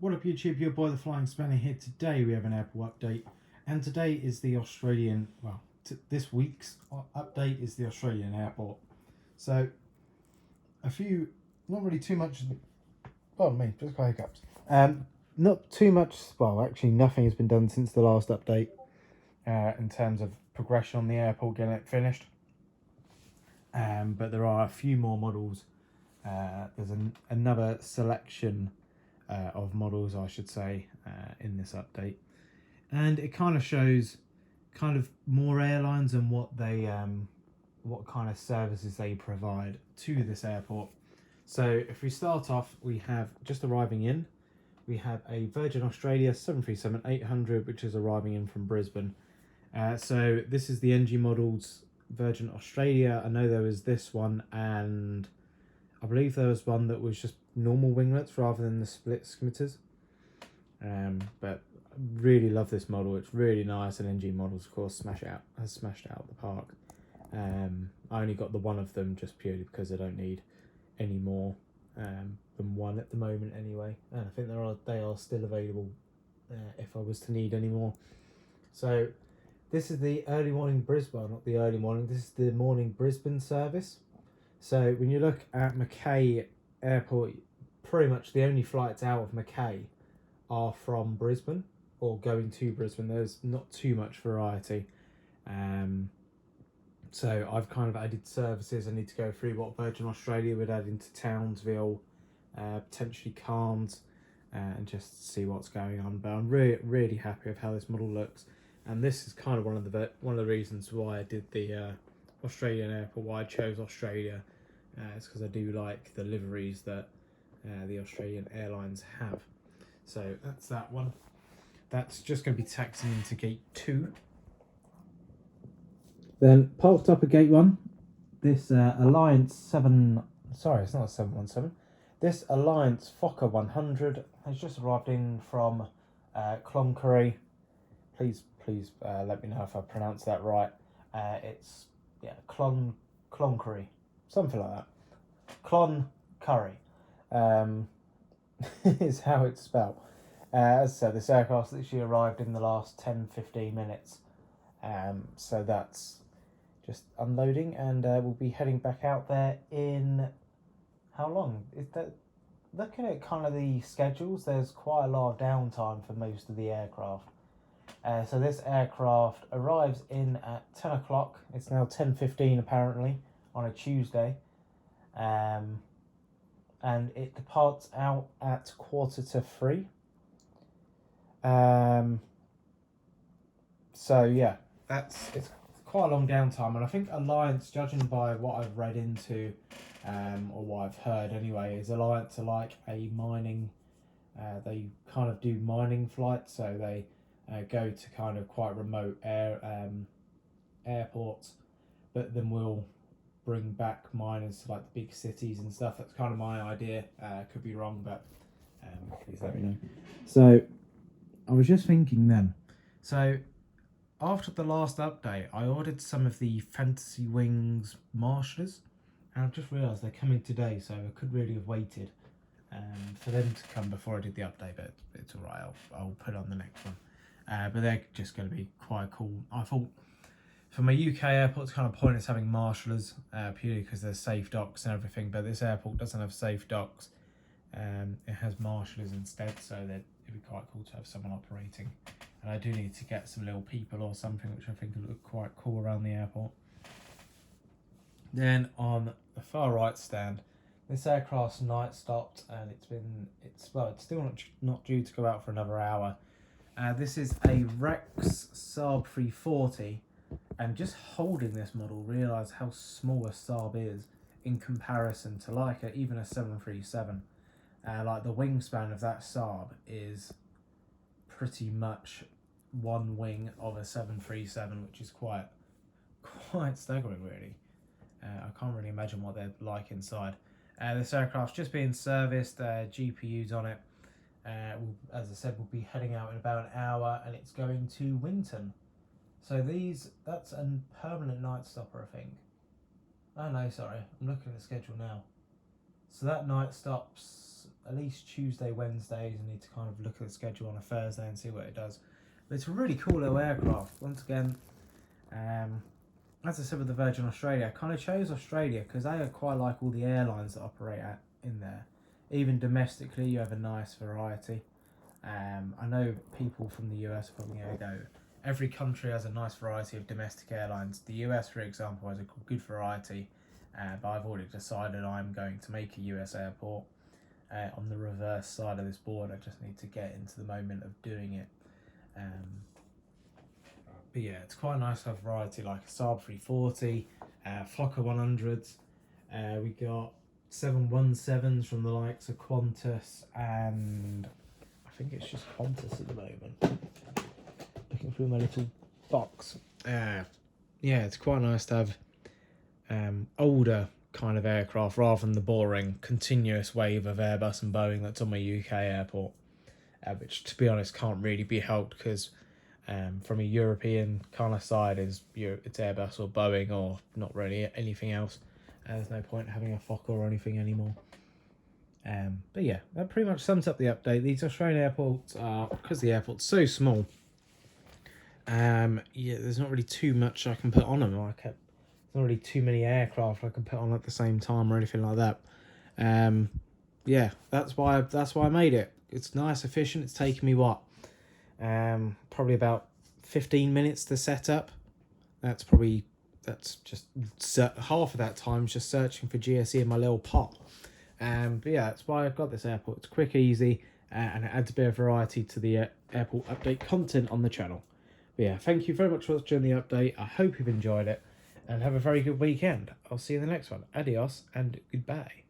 What up YouTube, your boy the Flying Spanner here. Today we have an airport update, and today is the Australian, this week's update is the Australian airport. So, a few, not really too much, pardon me, just got hiccups. Not too much, well actually nothing has been done since the last update in terms of progression on the airport, getting it finished. But there are a few more models. There's another selection of models, I should say, in this update, and it kind of shows kind of more airlines and what they what kind of services they provide to this airport. So if we start off, we have just arriving in, we have a Virgin Australia 737-800 which is arriving in from Brisbane. So this is the NG models Virgin Australia. I know there was this one, and I believe there was one that was just normal winglets rather than the split skimmers. But really love this model. It's really nice, and NG models, of course, has smashed it out the park. I only got the one of them just purely because I don't need any more than one at the moment anyway. And I think they are still available if I was to need any more. So this is the early morning Brisbane, not the early morning. This is the morning Brisbane service. So when you look at Mackay Airport, pretty much the only flights out of Mackay are from Brisbane or going to Brisbane. There's not too much variety. So I've kind of added services. I need to go through what Virgin Australia would add into Townsville, potentially Cairns, and just see what's going on. But I'm really happy with how this model looks, and this is kind of one of the reasons why I did the Australian airport, why I chose Australia. It's because I do like the liveries that the Australian airlines have. So that's that one. That's just going to be taxiing into gate 2. Then parked up at gate 1, this Alliance 7, sorry, it's not a 717. This Alliance Fokker 100 has just arrived in from Cloncurry. Please let me know if I pronounced that right. It's Cloncurry, something like that. Cloncurry is how it's spelled. As I said, this aircraft literally arrived in the last 10-15 minutes. So that's just unloading, and we'll be heading back out there in how long? Is that? Looking at kind of the schedules, there's quite a lot of downtime for most of the aircraft. So this aircraft arrives in at 10 o'clock. It's now 10:15 apparently on a Tuesday. And it departs out at 2:45. So yeah, it's quite a long downtime, and I think Alliance, judging by what I've read into, or what I've heard anyway, is Alliance are like a mining. They kind of do mining flights, so they go to kind of quite remote airports, but then we'll bring back miners to like the big cities and stuff. That's kind of my idea. Could be wrong, but please let me know. So I was just thinking then. So after the last update, I ordered some of the Fantasy Wings Marshallers, and I've just realised they're coming today, so I could really have waited for them to come before I did the update, but it's alright, I'll put on the next one. But they're just going to be quite cool. I thought for my UK airport, it's kind of pointless having Marshallers, purely because there's safe docks and everything, but this airport doesn't have safe docks. It has Marshallers instead, so it'd be quite cool to have someone operating. And I do need to get some little people or something, which I think would look quite cool around the airport. Then on the far right stand, this aircraft's night stopped, and it's still not due to go out for another hour. This is a Rex Saab 340, and just holding this model, realise how small a Saab is in comparison to like even a 737. Like the wingspan of that Saab is pretty much one wing of a 737, which is quite staggering really. I can't really imagine what they're like inside. This aircraft's just being serviced, GPU's on it. As I said, we'll be heading out in about an hour, and it's going to Winton. So that's a permanent night stopper, I think. Oh no, sorry, I'm looking at the schedule now. So that night stops at least Tuesday, Wednesdays. I need to kind of look at the schedule on a Thursday and see what it does. But it's a really cool little aircraft. Once again, as I said with the Virgin Australia, I kind of chose Australia because I quite like all the airlines that operate in there. Even domestically, you have a nice variety. I know people from the US are probably going to go, every country has a nice variety of domestic airlines. The US, for example, has a good variety, but I've already decided I'm going to make a US airport on the reverse side of this board. I just need to get into the moment of doing it. But yeah, it's quite nice to have variety, like a Saab 340, Fokker 100s. We got 717s from the likes of Qantas, and I think it's just Qantas at the moment. Looking through my little box. Yeah, it's quite nice to have older kind of aircraft rather than the boring continuous wave of Airbus and Boeing that's on my UK airport, which to be honest can't really be helped because from a European kind of side it's Airbus or Boeing or not really anything else. There's no point having a Fokker or anything anymore. But yeah, that pretty much sums up the update. These Australian airports are, because the airport's so small, there's not really too much I can put on them. There's not really too many aircraft I can put on at the same time or anything like that. Yeah, that's why I made it. It's nice, efficient. It's taken me probably about 15 minutes to set up. That's just half of that time just searching for GSE in my little pot. But yeah, that's why I've got this airport. It's quick, easy, and it adds a bit of variety to the airport update content on the channel. But yeah, thank you very much for watching the update. I hope you've enjoyed it, and have a very good weekend. I'll see you in the next one. Adios and goodbye.